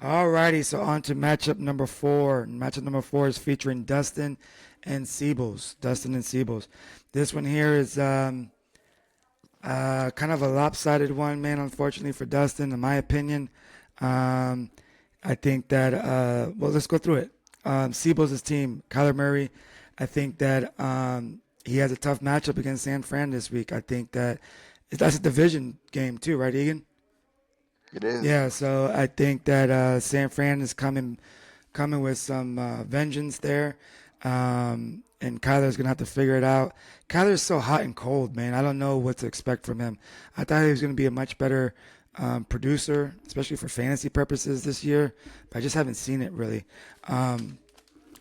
Alrighty, so on to matchup number four. Matchup number four is featuring Dustin and Siebels. Dustin and Siebels. This one here is kind of a lopsided one, man, unfortunately for Dustin, in my opinion. Um, I think that, well, let's go through it. Siebels' team, Kyler Murray, I think that he has a tough matchup against San Fran this week. I think that that's a division game, too, right, Egan? It is. Yeah, so I think that San Fran is coming with some vengeance there, and Kyler's gonna have to figure it out. Kyler's so hot and cold, man. I don't know what to expect from him. I thought he was gonna be a much better producer, especially for fantasy purposes this year, but I just haven't seen it really. Um,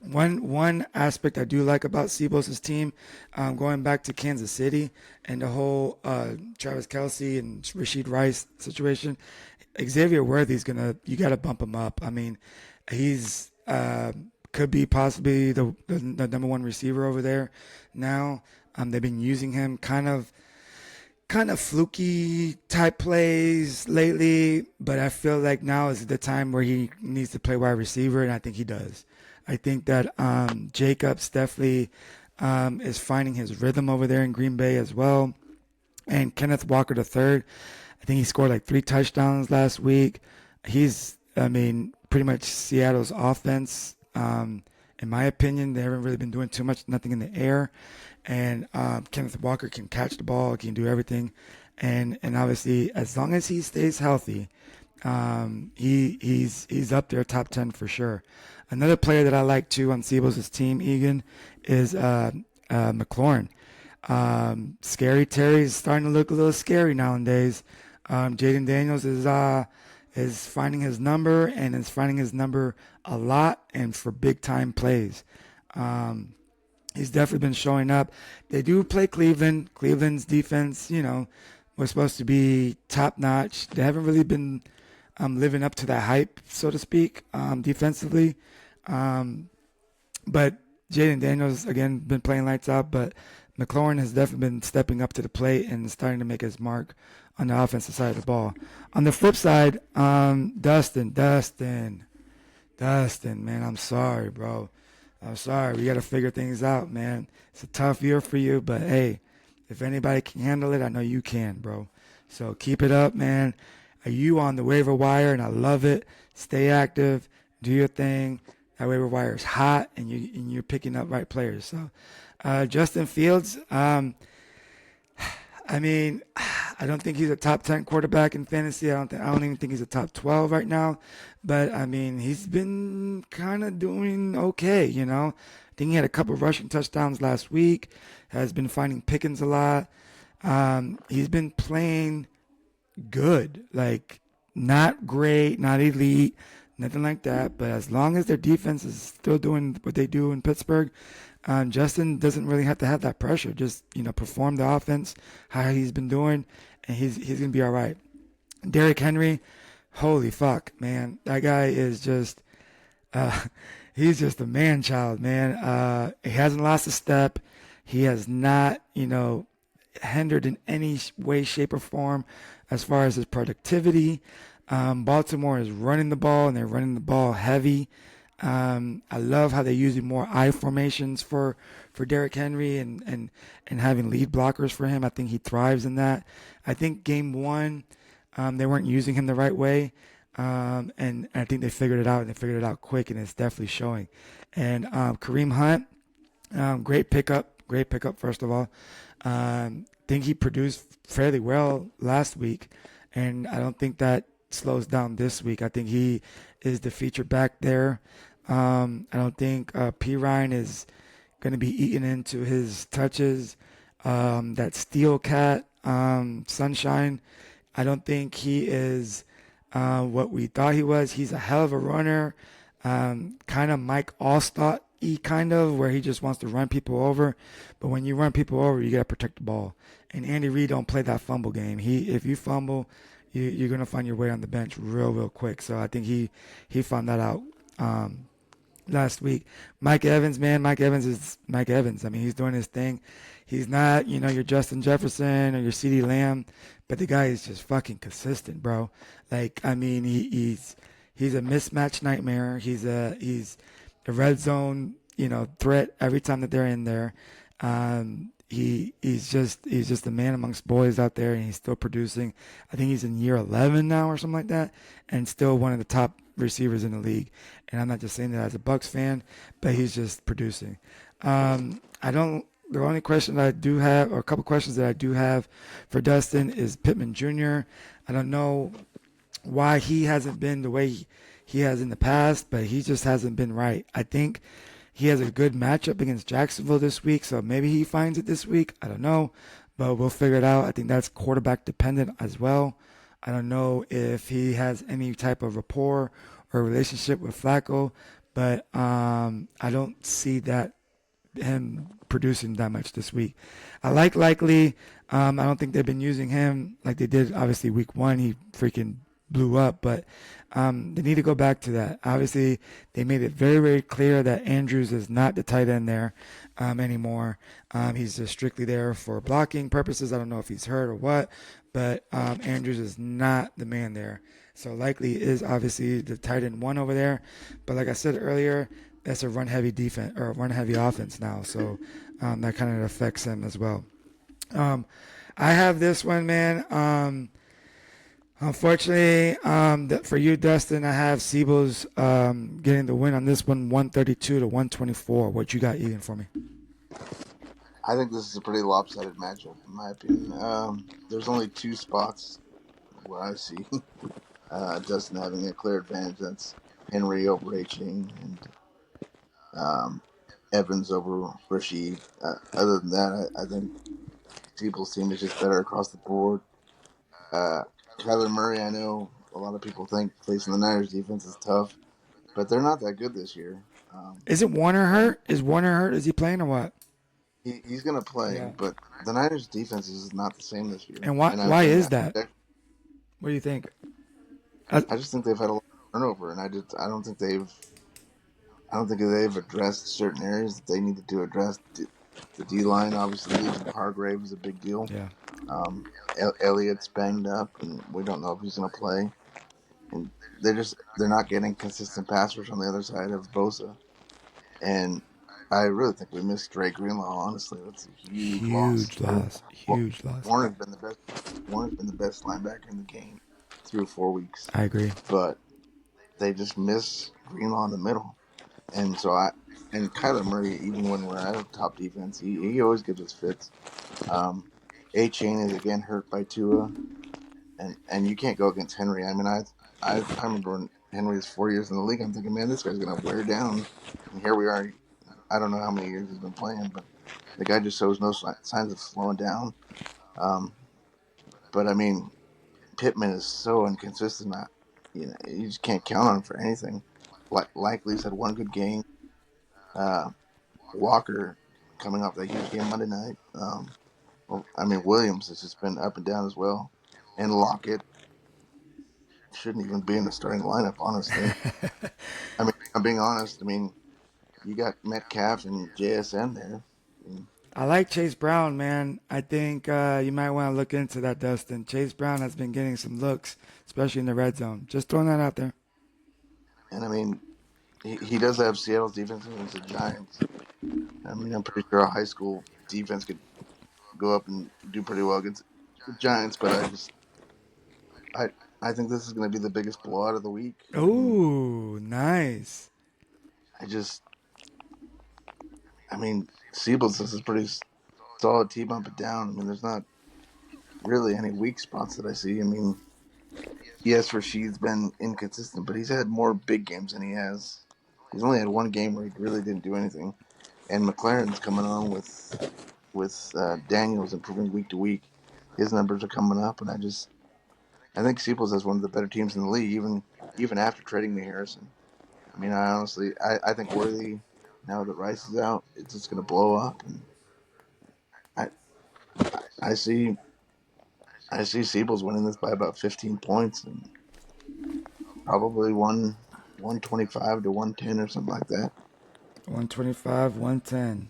one aspect I do like about Sebos' team, going back to Kansas City and the whole Travis Kelsey and Rashid Rice situation, Xavier Worthy's gonna you got to bump him up. I mean, he's could be possibly the number one receiver over there now. They've been using him kind of fluky type plays lately, but I feel like now is the time where he needs to play wide receiver, and I think he does. I think that Jacobs definitely is finding his rhythm over there in Green Bay as well. And Kenneth Walker the third, I think he scored like 3 touchdowns last week. I mean, pretty much Seattle's offense. In my opinion, they haven't really been doing too much, nothing in the air. And Kenneth Walker can catch the ball, can do everything. And obviously, as long as he stays healthy, he's up there top 10 for sure. Another player that I like too on Siebels' team, Egan, is McLaurin. Scary Terry's starting to look a little scary nowadays. Jaden Daniels is finding his number and is finding his number a lot and for big time plays. Um, he's definitely been showing up. They do play Cleveland. Cleveland's defense, was supposed to be top notch. They haven't really been living up to that hype, so to speak, defensively. Um, but Jaden Daniels again been playing lights out, but McLaurin has definitely been stepping up to the plate and starting to make his mark on the offensive side of the ball. On the flip side, Dustin, man, I'm sorry, bro. I'm sorry. We got to figure things out, man. It's a tough year for you, but hey, if anybody can handle it, I know you can, bro. So keep it up, man. Are you on the waiver wire? And I love it. Stay active. Do your thing. That waiver wire is hot, and you're picking up right players. So, Justin Fields. I mean, I don't think he's a top 10 quarterback in fantasy. I don't even think he's a top 12 right now. But I mean, he's been kind of doing okay. I think he had a couple of rushing touchdowns last week. Has been finding Pickens a lot. He's been playing good, like not great, not elite, nothing like that. But as long as their defense is still doing what they do in Pittsburgh, Justin doesn't really have to have that pressure. Just perform the offense how he's been doing, and he's gonna be all right. Derrick Henry, holy fuck, man, that guy is just uh, he's just a man child, man. He hasn't lost a step. He has not, hindered in any way, shape, or form as far as his productivity. Baltimore is running the ball, and they're running the ball heavy. I love how they're using more I formations for Derrick Henry and having lead blockers for him. I think he thrives in that. I think game one, they weren't using him the right way. And I think they figured it out, and they figured it out quick, and it's definitely showing. And Kareem Hunt, great pickup, first of all. Think he produced fairly well last week, and I don't think that slows down this week. I think he is the feature back there. I don't think P. Ryan is going to be eaten into his touches. That Steel Cat, Sunshine, I don't think he is what we thought he was. He's a hell of a runner, kind of Mike Allstott kind of, where he just wants to run people over. But when you run people over, you got to protect the ball. And Andy Reid don't play that fumble game. If you fumble, you're gonna find your way on the bench real quick. So I think he found that out last week. Mike Evans, man, Mike Evans is Mike Evans. I mean, he's doing his thing. He's not, your Justin Jefferson or your CeeDee Lamb, but the guy is just fucking consistent, bro. Like, I mean, he's a mismatch nightmare. He's a red zone, threat every time that they're in there. He's just a man amongst boys out there, and he's still producing. I think he's in year 11 now or something like that, and still one of the top receivers in the league. And I'm not just saying that as a Bucks fan, but he's just producing. I don't. The only question that I do have, or a couple questions that I do have for Dustin, is Pittman Jr. I don't know why he hasn't been the way he has in the past, but he just hasn't been right. I think he has a good matchup against Jacksonville this week, so maybe he finds it this week. I don't know, but we'll figure it out. I think that's quarterback dependent as well. I don't know if he has any type of rapport or relationship with Flacco, but I don't see that him producing that much this week. I like Likely. I don't think they've been using him like they did. Obviously, week one he freaking blew up, but they need to go back to that. Obviously, they made it very, very clear that Andrews is not the tight end there anymore. He's just strictly there for blocking purposes. I don't know if he's hurt or what, but Andrews is not the man there. So Likely is obviously the tight end one over there. But like I said earlier, that's a run heavy defense or run heavy offense now. So that kind of affects him as well. Um, I have this one, man. Unfortunately, for you, Dustin, I have Siebel's getting the win on this one, 132 to 124. What you got, Egan, for me? I think this is a pretty lopsided matchup, in my opinion. There's only two spots where I see Dustin having a clear advantage. That's Henry over H-Ing and Evans over Rashid. Other than that, I think Siebel's team is just better across the board. Uh, Kyler Murray, I know a lot of people think facing the Niners defense is tough, but they're not that good this year. Isn't Warner And hurt? Is Warner hurt? Is he playing or what? he's going to play, Yeah. but the Niners defense is not the same this year. And why And why is that? What do you think? I, I just think they've had a lot of turnover, and I don't think they've addressed certain areas that they needed to address. The D line, obviously, losing Hargrave is a big deal. yeah. Elliott's banged up, and we don't know if he's going to play. And they're not getting consistent passers on the other side of Bosa, and I really think we missed Dre Greenlaw. Honestly, that's a huge loss. Huge loss. Huge loss. Warner's been the best. Warner's been the best linebacker in the game through 4 weeks, I agree. but they just miss Greenlaw in the middle. And and Kyler Murray, even when we're at a top defense, he always gives us fits. A-Chain is again hurt by Tua, and you can't go against Henry. I mean, I remember when Henry was 4 years in the league, I'm thinking, man, this guy's gonna wear down. And here we are. I don't know how many years he's been playing, but the guy just shows no signs of slowing down. Um, but I mean, Pittman is so inconsistent. You just can't count on him for anything. Likely's had one good game. Uh, Walker coming off that huge game Monday night. Well, I mean, Williams has just been up and down as well. And Lockett shouldn't even be in the starting lineup, honestly. I mean, I'm being honest. I mean, you got Metcalf and JSN there. I mean, I like Chase Brown, man. I think you might want to look into that, Dustin. Chase Brown has been getting some looks, especially in the red zone. Just throwing that out there. and I mean, he does have Seattle's defense against the Giants. I mean, I'm pretty sure a high school defense could go up and do pretty well against the Giants, but I, I think this is going to be the biggest blowout of the week. Ooh, nice. I just, I mean, Siebel's is a pretty solid team up and down. I mean, there's not really any weak spots that I see. I mean, yes, Rashid's been inconsistent, but he's had more big games than he has. He's only had one game where he really didn't do anything. And McLaren's coming on with Daniels improving week to week. His numbers are coming up, and I think Siebel's has one of the better teams in the league, even after trading me Harrison. I mean, I think Worthy, now that Rice is out, it's just going to blow up, and I I see I see Siebel's winning this by about 15 points and probably 125 to 110 or something like that. 125, 110.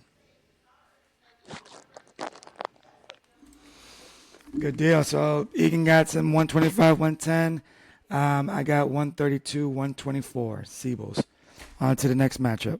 Good deal. So Egan got some 125, 110. I got 132, 124, Siebels. On to the next matchup.